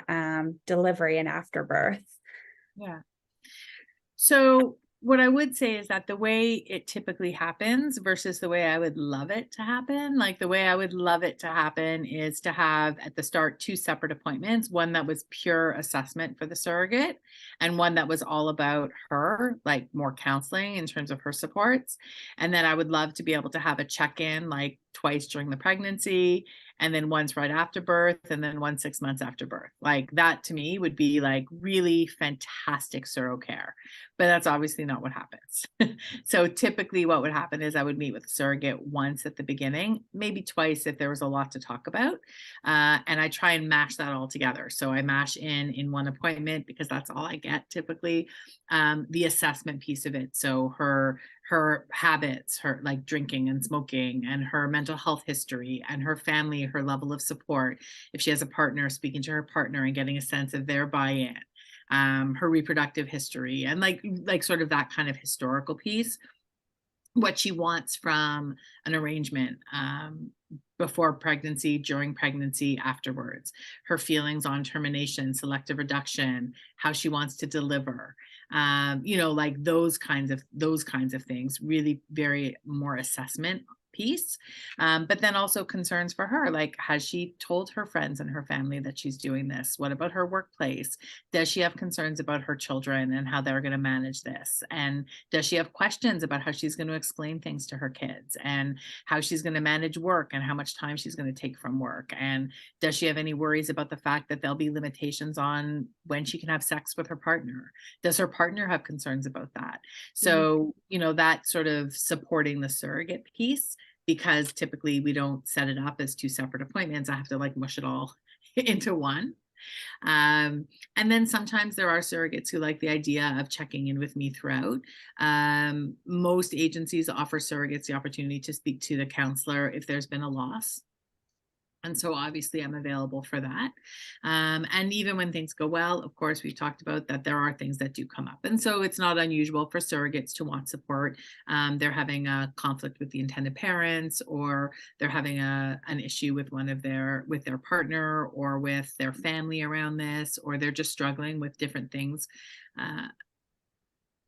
A: delivery, and afterbirth.
C: Yeah. So what I would say is that the way it typically happens versus the way I would love it to happen, like the way I would love it to happen is to have at the start 2 separate appointments, one that was pure assessment for the surrogate and one that was all about her, like more counseling in terms of her supports. And then I would love to be able to have a check-in like twice during the pregnancy, and then once right after birth, and then 6 months after birth. Like that to me would be like really fantastic surrogate care. But that's obviously not what happens. So typically what would happen is I would meet with a surrogate once at the beginning, maybe twice if there was a lot to talk about. And I try and mash that all together. So I mash in one appointment, because that's all I get typically, the assessment piece of it. So her habits, her like drinking and smoking, and her mental health history, and her family, her level of support. If she has a partner, speaking to her partner and getting a sense of their buy-in, her reproductive history, and like sort of that kind of historical piece, what she wants from an arrangement, before pregnancy, during pregnancy, afterwards, her feelings on termination, selective reduction, how she wants to deliver, you know, like those kinds of things, really very more assessment piece. But then also concerns for her, like, has she told her friends and her family that she's doing this? What about her workplace? Does she have concerns about her children and how they're going to manage this? And does she have questions about how she's going to explain things to her kids, and how she's going to manage work, and how much time she's going to take from work? And does she have any worries about the fact that there'll be limitations on when she can have sex with her partner? Does her partner have concerns about that? So, you know, that sort of supporting the surrogate piece, because typically we don't set it up as 2 separate appointments. I have to like mush it all into one. And then sometimes there are surrogates who like the idea of checking in with me throughout. Most agencies offer surrogates the opportunity to speak to the counselor if there's been a loss. And so obviously I'm available for that. And even when things go well, of course, we've talked about that there are things that do come up. And so it's not unusual for surrogates to want support. They're having a conflict with the intended parents, or they're having an issue with with their partner or with their family around this, or they're just struggling with different things.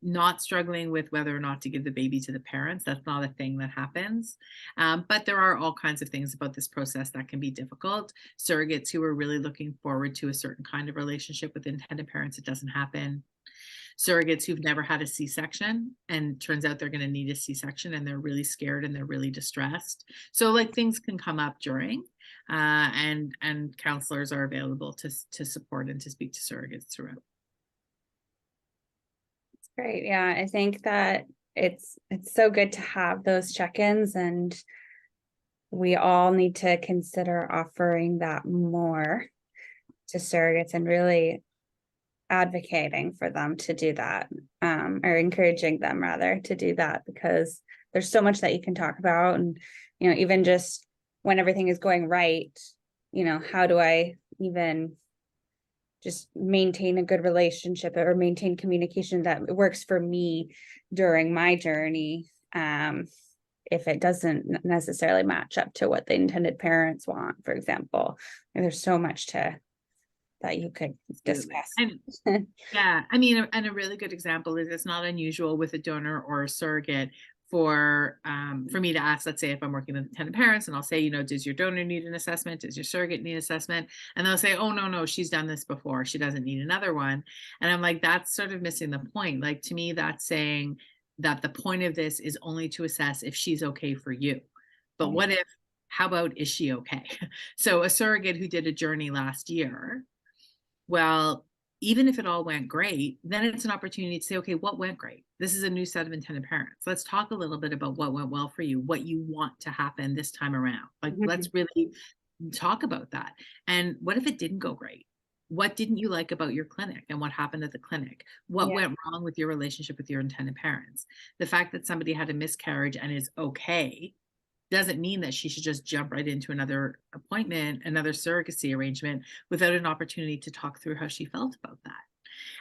C: Not struggling with whether or not to give the baby to the parents. That's not a thing that happens. But there are all kinds of things about this process that can be difficult. Surrogates who are really looking forward to a certain kind of relationship with intended parents, it doesn't happen. Surrogates who've never had a C-section, and turns out they're going to need a C-section, and they're really scared and they're really distressed. So like things can come up during, and counselors are available to support and to speak to surrogates throughout.
A: Great. Yeah, I think that it's so good to have those check-ins, and we all need to consider offering that more to surrogates and really advocating for them to do that, or encouraging them rather to do that, because there's so much that you can talk about. And, you know, even just when everything is going right, you know, how do I even just maintain a good relationship or maintain communication that works for me during my journey, if it doesn't necessarily match up to what the intended parents want, for example. And there's so much that you could discuss.
C: Yeah, I mean, and a really good example is, it's not unusual with a donor or a surrogate for me to ask, let's say if I'm working with intended parents, and I'll say, does your donor need an assessment? Does your surrogate need assessment? And they'll say, oh, no, she's done this before. She doesn't need another one. And I'm like, that's sort of missing the point. Like, to me, that's saying that the point of this is only to assess if she's okay for you. But what if, how about, is she okay? So a surrogate who did a journey last year, well, even if it all went great, then it's an opportunity to say, okay, what went great? This is a new set of intended parents. Let's talk a little bit about what went well for you, what you want to happen this time around. Like, let's really talk about that. And what if it didn't go great? What didn't you like about your clinic and what happened at the clinic? What went wrong with your relationship with your intended parents? The fact that somebody had a miscarriage and is okay doesn't mean that she should just jump right into another appointment, another surrogacy arrangement, without an opportunity to talk through how she felt about that.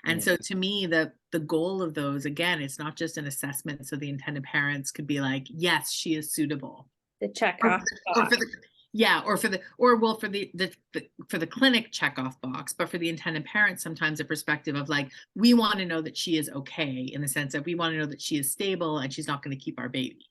C: And so to me, the goal of those, again, it's not just an assessment so the intended parents could be like, yes, she is suitable.
A: The check off box.
C: For the clinic check off box, but for the intended parents, sometimes a perspective of like, we want to know that she is okay, in the sense that we want to know that she is stable and she's not going to keep our baby.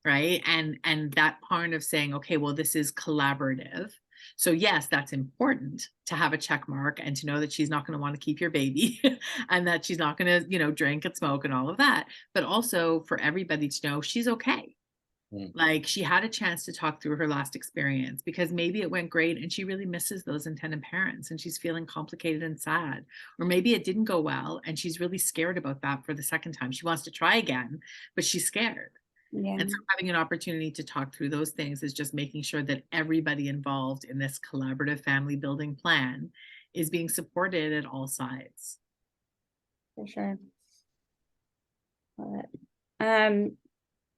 C: Right. And that part of saying, okay, well, this is collaborative. So yes, that's important to have a check mark and to know that she's not going to want to keep your baby and that she's not going to, drink and smoke and all of that. But also for everybody to know she's okay. Like, she had a chance to talk through her last experience, because maybe it went great and she really misses those intended parents and she's feeling complicated and sad. Or maybe it didn't go well and she's really scared about that for the second time. She wants to try again, but she's scared. And so having an opportunity to talk through those things is just making sure that everybody involved in this collaborative family building plan is being supported at all sides.
A: For sure.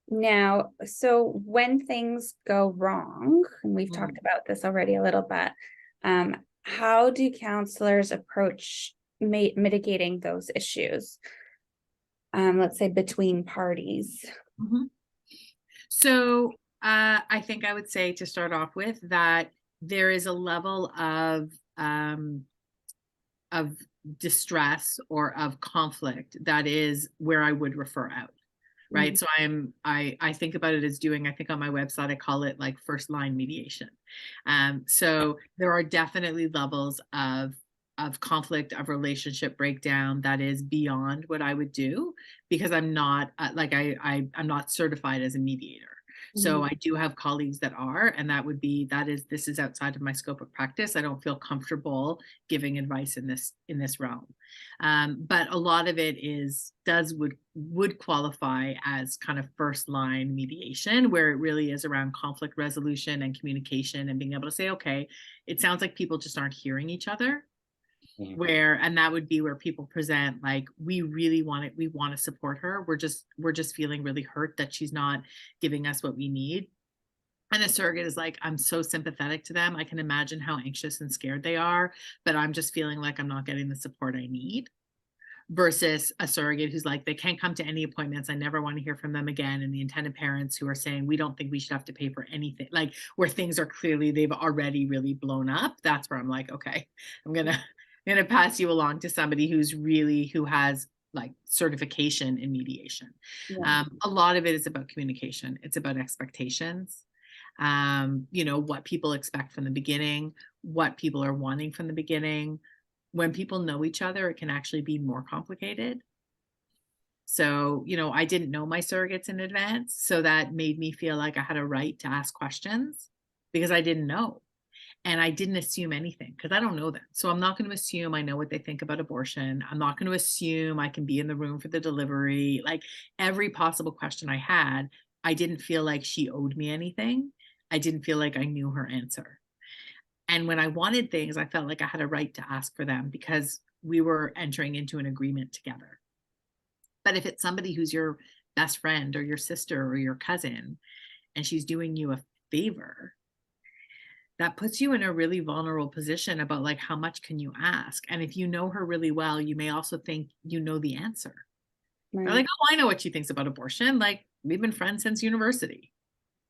A: Now, so when things go wrong, and we've talked about this already a little bit, how do counselors approach mitigating those issues? Let's say between parties.
C: So I think I would say, to start off with, that there is a level of distress or of conflict that is where I would refer out. Right. So I think about it as doing, I think on my website, I call it like first line mediation. So there are definitely levels of conflict, of relationship breakdown that is beyond what I would do, because I'm not I'm not certified as a mediator. So I do have colleagues that are, and this is outside of my scope of practice. I don't feel comfortable giving advice in this realm. But a lot of it would qualify as kind of first line mediation, where it really is around conflict resolution and communication and being able to say, okay, it sounds like people just aren't hearing each other. And that would be where people present like, we really want it, we want to support her, we're just feeling really hurt that she's not giving us what we need. And a surrogate is like, I'm so sympathetic to them, I can imagine how anxious and scared they are, but I'm just feeling like I'm not getting the support I need. Versus a surrogate who's like, they can't come to any appointments, I never want to hear from them again. And the intended parents who are saying, we don't think we should have to pay for anything, like where things are clearly, they've already really blown up. That's where I'm like, okay, I'm gonna pass you along to somebody who has like certification in mediation. A lot of it is about communication. It's about expectations. What people expect from the beginning, what people are wanting from the beginning. When people know each other, it can actually be more complicated. So, I didn't know my surrogates in advance. So that made me feel like I had a right to ask questions because I didn't know. And I didn't assume anything because I don't know them. So I'm not going to assume I know what they think about abortion. I'm not going to assume I can be in the room for the delivery. Like, every possible question I had, I didn't feel like she owed me anything. I didn't feel like I knew her answer. And when I wanted things, I felt like I had a right to ask for them because we were entering into an agreement together. But if it's somebody who's your best friend or your sister or your cousin, and she's doing you a favor, that puts you in a really vulnerable position about like, how much can you ask? And if you know her really well, you may also think you know the answer. Right. They're like, oh, I know what she thinks about abortion. Like, we've been friends since university.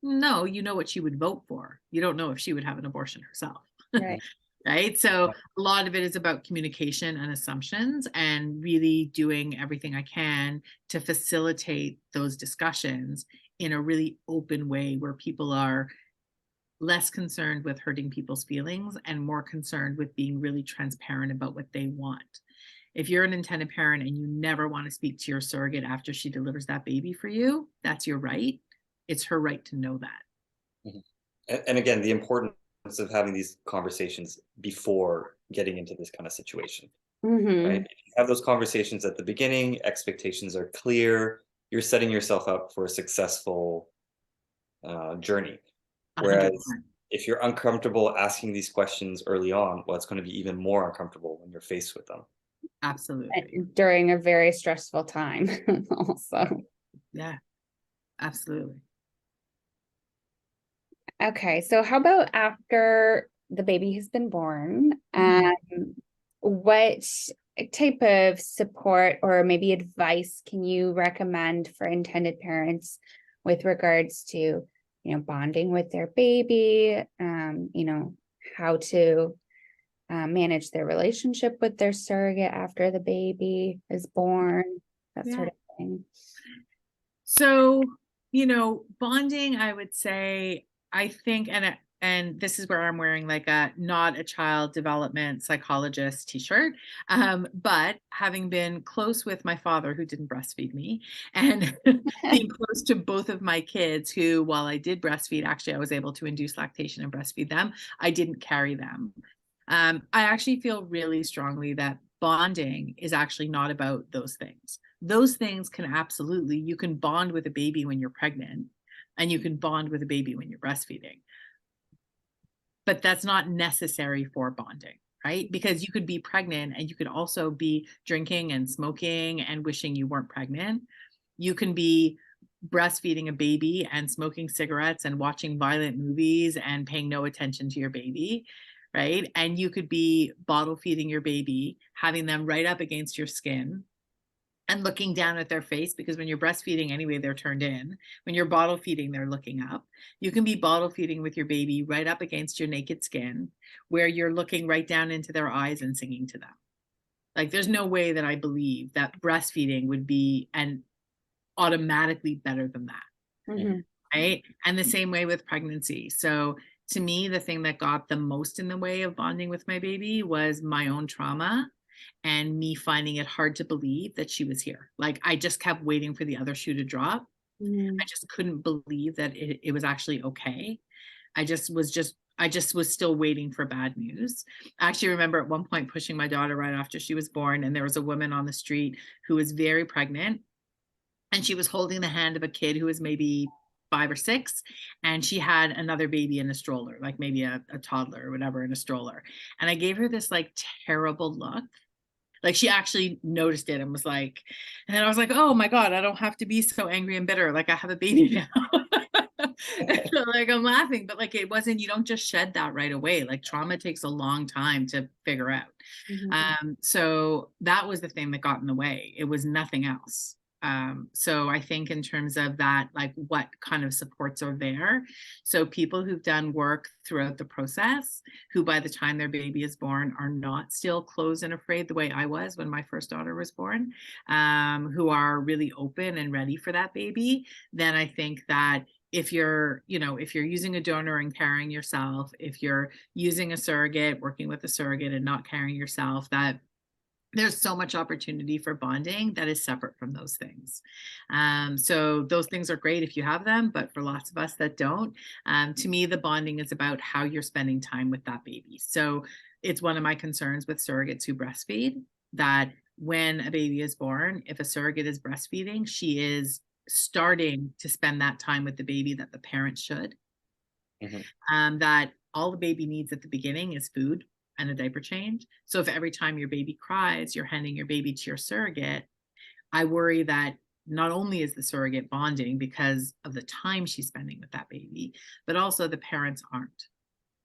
C: No, you know what she would vote for. You don't know if she would have an abortion herself.
A: Right.
C: right? So a lot of it is about communication and assumptions, and really doing everything I can to facilitate those discussions in a really open way where people are less concerned with hurting people's feelings and more concerned with being really transparent about what they want. If you're an intended parent and you never want to speak to your surrogate after she delivers that baby for you, that's your right. It's her right to know that.
B: Mhm. And again, the importance of having these conversations before getting into this kind of situation, right? If you have those conversations at the beginning, expectations are clear, you're setting yourself up for a successful journey. Whereas
C: 100%.
B: if you're uncomfortable asking these questions early on, well, it's going to be even more uncomfortable when you're faced with them.
C: Absolutely.
A: During a very stressful time also.
C: Yeah, absolutely.
A: Okay, so how about after the baby has been born? What type of support or maybe advice can you recommend for intended parents with regards to, bonding with their baby, how to manage their relationship with their surrogate after the baby is born, that sort of thing?
C: So, bonding, I would say, I think, and this is where I'm wearing like a not a child development psychologist t-shirt. But having been close with my father who didn't breastfeed me, and being close to both of my kids who, while I did breastfeed, actually I was able to induce lactation and breastfeed them, I didn't carry them. I actually feel really strongly that bonding is actually not about those things. Those things can absolutely, you can bond with a baby when you're pregnant, and you can bond with a baby when you're breastfeeding. But that's not necessary for bonding, right? Because you could be pregnant and you could also be drinking and smoking and wishing you weren't pregnant. You can be breastfeeding a baby and smoking cigarettes and watching violent movies and paying no attention to your baby, right? And you could be bottle feeding your baby, having them right up against your skin and looking down at their face, because when you're breastfeeding anyway, they're turned in. When you're bottle feeding, they're looking up. You can be bottle feeding with your baby right up against your naked skin, where you're looking right down into their eyes and singing to them. Like, there's no way that I believe that breastfeeding would be and automatically better than that. Right? And the same way with pregnancy. So to me, the thing that got the most in the way of bonding with my baby was my own trauma and me finding it hard to believe that she was here. Like, I just kept waiting for the other shoe to drop. I just couldn't believe that it was actually okay. I just was still waiting for bad news. I actually remember at one point pushing my daughter right after she was born, and there was a woman on the street who was very pregnant, and she was holding the hand of a kid who was maybe 5 or 6, and she had another baby in a stroller, like maybe a toddler or whatever in a stroller. And I gave her this like terrible look. Like, she actually noticed it and was like, and I was like, oh my God, I don't have to be so angry and bitter. Like, I have a baby now. So, like, I'm laughing, but like, it wasn't, you don't just shed that right away. Like, trauma takes a long time to figure out. So that was the thing that got in the way. It was nothing else. So I think in terms of that, like, what kind of supports are there? So people who've done work throughout the process, who by the time their baby is born are not still closed and afraid the way I was when my first daughter was born, who are really open and ready for that baby, then I think that if you're using a donor and carrying yourself, if you're using a surrogate, working with a surrogate and not carrying yourself, that there's so much opportunity for bonding that is separate from those things. So those things are great if you have them, but for lots of us that don't, to me, the bonding is about how you're spending time with that baby. So it's one of my concerns with surrogates who breastfeed, that when a baby is born, if a surrogate is breastfeeding, she is starting to spend that time with the baby that the parent should. That all the baby needs at the beginning is food and a diaper change. So if every time your baby cries, you're handing your baby to your surrogate, I worry that not only is the surrogate bonding because of the time she's spending with that baby, but also the parents aren't.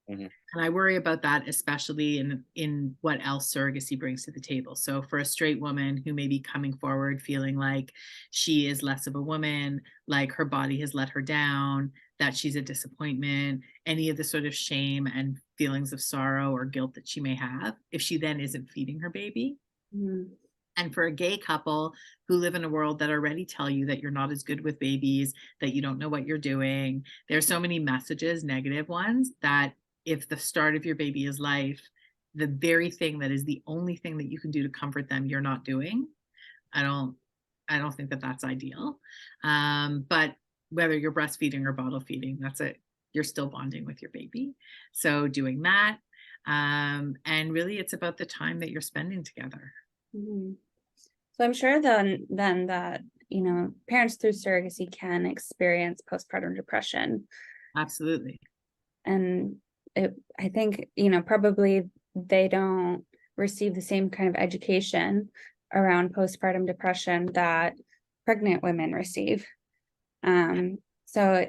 C: And I worry about that, especially in what else surrogacy brings to the table. So for a straight woman who may be coming forward feeling like she is less of a woman, like her body has let her down, that she's a disappointment, any of the sort of shame and feelings of sorrow or guilt that she may have if she then isn't feeding her baby.
A: Mm.
C: And for a gay couple who live in a world that already tell you that you're not as good with babies, that you don't know what you're doing, there's so many messages, negative ones, that if the start of your baby is life, the very thing that is the only thing that you can do to comfort them, you're not doing. I don't think that that's ideal. But whether you're breastfeeding or bottle feeding, that's it. You're still bonding with your baby. So doing that. And really it's about the time that you're spending together.
A: Mm-hmm. So I'm sure then that, you know, parents through surrogacy can experience postpartum depression.
C: Absolutely.
A: And I think, you know, probably they don't receive the same kind of education around postpartum depression that pregnant women receive. So,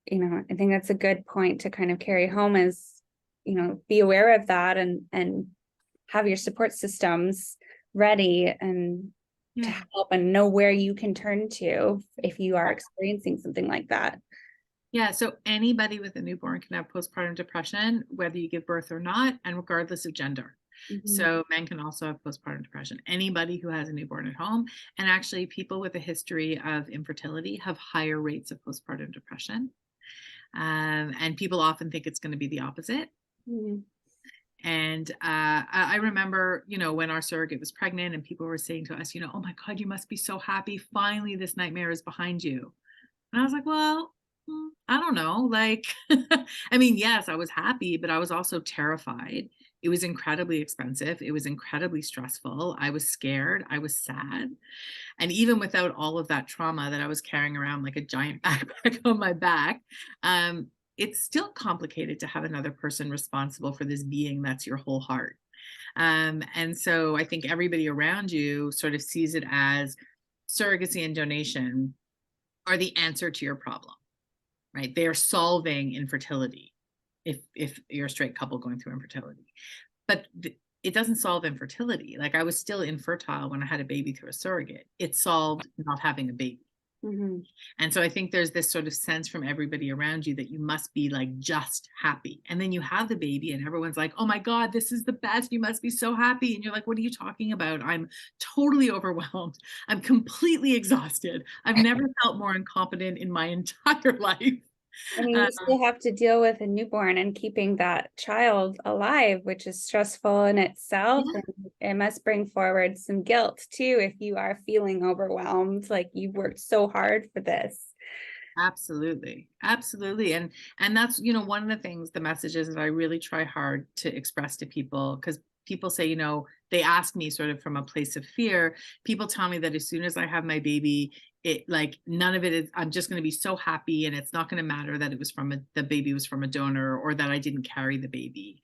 A: you know, I think that's a good point to kind of carry home is, you know, be aware of that and have your support systems ready and to help and know where you can turn to if you are experiencing something like that.
C: Yeah, so anybody with a newborn can have postpartum depression, whether you give birth or not, and regardless of gender.
A: Mm-hmm.
C: So men can also have postpartum depression. Anybody who has a newborn at home, and actually people with a history of infertility have higher rates of postpartum depression. And people often think it's going to be the opposite.
A: Mm-hmm.
C: And I remember, you know, when our surrogate was pregnant and people were saying to us, you know, oh my God, you must be so happy. Finally, this nightmare is behind you. And I was like, well, I don't know. Like, I mean, yes, I was happy, but I was also terrified. It was incredibly expensive. It was incredibly stressful. I was scared. I was sad. And even without all of that trauma that I was carrying around like a giant backpack on my back, it's still complicated to have another person responsible for this being that's your whole heart. And so I think everybody around you sort of sees it as surrogacy and donation are the answer to your problem, right? They are solving infertility if you're a straight couple going through infertility. But it doesn't solve infertility. Like I was still infertile when I had a baby through a surrogate. It solved not having a baby.
A: Mm-hmm.
C: And so I think there's this sort of sense from everybody around you that you must be like just happy. And then you have the baby and everyone's like, oh my God, this is the best. You must be so happy. And you're like, what are you talking about? I'm totally overwhelmed. I'm completely exhausted. I've never felt more incompetent in my entire life.
A: I mean, you still have to deal with a newborn and keeping that child alive, which is stressful in itself.
C: Yeah.
A: And it must bring forward some guilt too, if you are feeling overwhelmed, like you've worked so hard for this.
C: Absolutely. Absolutely. And that's, you know, one of the things, the messages that I really try hard to express to people, because people say, you know, they ask me sort of from a place of fear. People tell me that as soon as I have my baby, it like none of it is, I'm just going to be so happy. And it's not going to matter that it was the baby was from a donor or that I didn't carry the baby.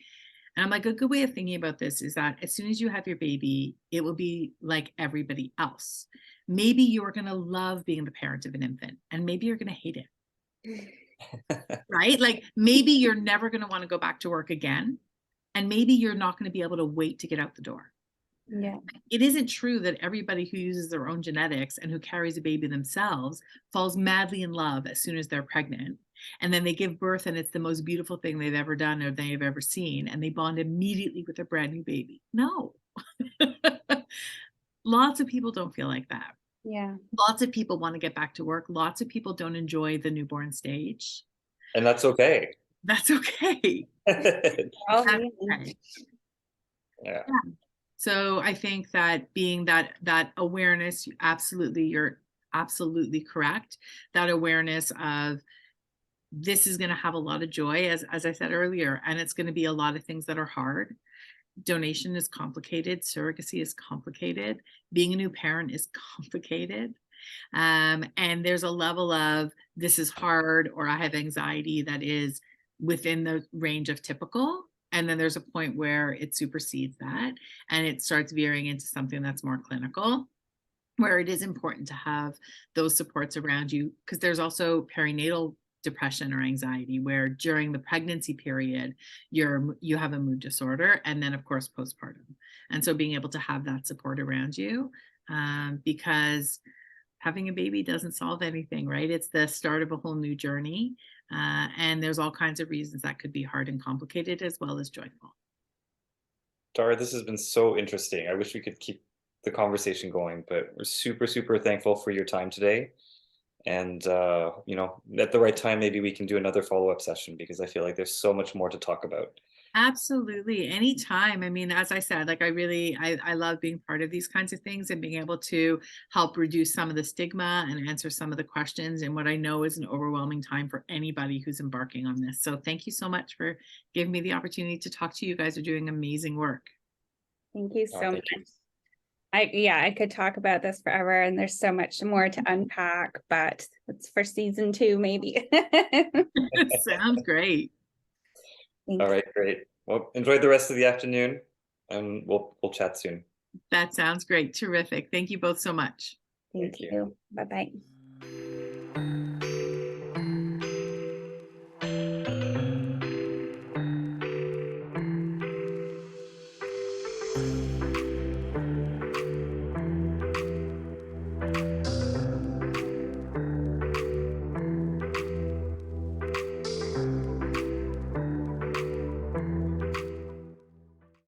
C: And I'm like, a good way of thinking about this is that as soon as you have your baby, it will be like everybody else. Maybe you're going to love being the parent of an infant and maybe you're going to hate it. Right? Like maybe you're never going to want to go back to work again. And maybe you're not going to be able to wait to get out the door.
A: Yeah.
C: It isn't true that everybody who uses their own genetics and who carries a baby themselves falls madly in love as soon as they're pregnant. And then they give birth and it's the most beautiful thing they've ever done or they've ever seen. And they bond immediately with a brand new baby. No. Lots of people don't feel like that.
A: Yeah.
C: Lots of people want to get back to work. Lots of people don't enjoy the newborn stage.
B: And that's okay.
C: That's okay.
A: Oh,
C: That's okay.
B: Yeah.
C: So I think that being that awareness, you're absolutely correct. That awareness of this is going to have a lot of joy, as I said earlier, and it's going to be a lot of things that are hard. Donation is complicated. Surrogacy is complicated. Being a new parent is complicated. And there's a level of this is hard or I have anxiety that is within the range of typical. And then there's a point where it supersedes that and it starts veering into something that's more clinical, where it is important to have those supports around you, because there's also perinatal depression or anxiety where during the pregnancy period you have a mood disorder, and then of course postpartum. And so being able to have that support around you, because having a baby doesn't solve anything, right? It's the start of a whole new journey. And there's all kinds of reasons that could be hard and complicated as well as joyful.
B: Dara, this has been so interesting. I wish we could keep the conversation going, but we're super, super thankful for your time today. And, you know, at the right time, maybe we can do another follow-up session because I feel like there's so much more to talk about.
C: Absolutely. Anytime. I mean, as I said, like I love being part of these kinds of things and being able to help reduce some of the stigma and answer some of the questions in what I know is an overwhelming time for anybody who's embarking on this. So thank you so much for giving me the opportunity to talk to you. You guys are doing amazing work.
A: Thank you so
B: Thank
A: much.
B: you.
A: I could talk about this forever, and there's so much more to unpack, but it's for season 2, maybe.
C: Sounds great.
A: Thank
B: All
A: you.
B: right, great. Well, enjoy the rest of the afternoon, and we'll chat soon.
C: That sounds great. Terrific. Thank you both so much.
A: Thank
B: Thank you.
A: you. Bye-bye.